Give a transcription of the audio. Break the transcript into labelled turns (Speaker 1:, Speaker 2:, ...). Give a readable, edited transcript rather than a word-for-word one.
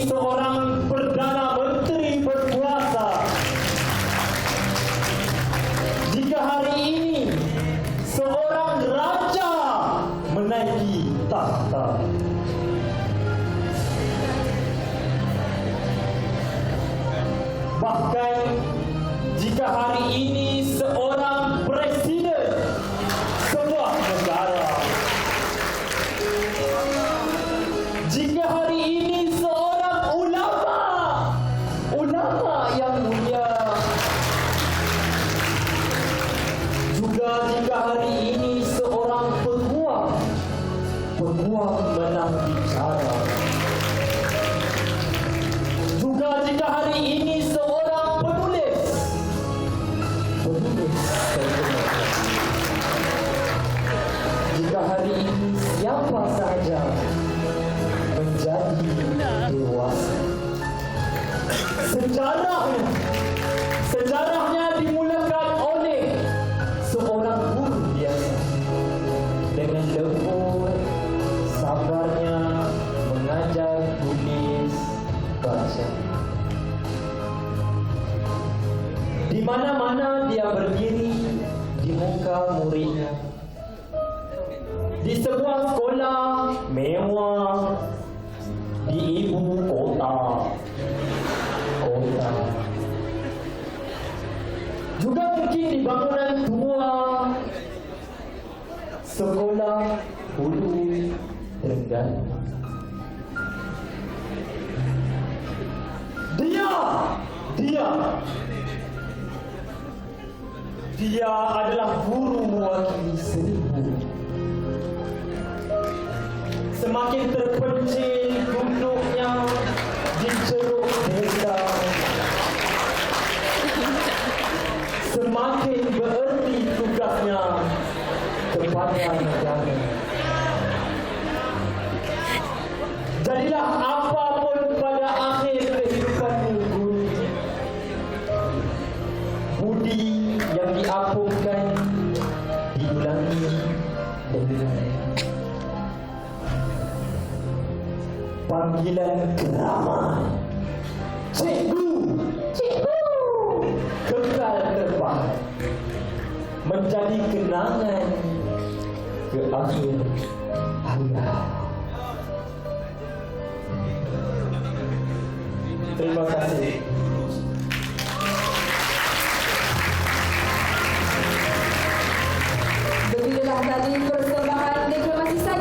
Speaker 1: seorang Perdana Menteri berkuasa. Jika hari ini seorang raja menaiki takhta. Bahkan jika hari ini seorang presiden sebuah negara, jika hari ini seorang ulama yang mulia, juga jika hari ini seorang peguam menang bicara, juga jika hari ini seorang penulis jika hari ini siapa saja menjadi dewasa. Sejarahnya dimulakan oleh seorang guru biasa, dengan lembut sabarnya mengajar tulis baca. Di mana-mana dia berdiri di muka muridnya. Di sebuah sekolah mewah di ibu kota. Juga mungkin di bangunan tua sekolah hulu Terengganu. Dia adalah guru mewakili 1000. Semakin terpencil duduknya di ceruk desa, semakin bererti tugasnya kepada negara. Jadilah apapun pada akhir kehidupanmu guru, budi yang diapungkan diulangi dengan panggilan keramat, cikgu, kekal terpahat, menjadi kenangan ke akhir hayat. Terima kasih.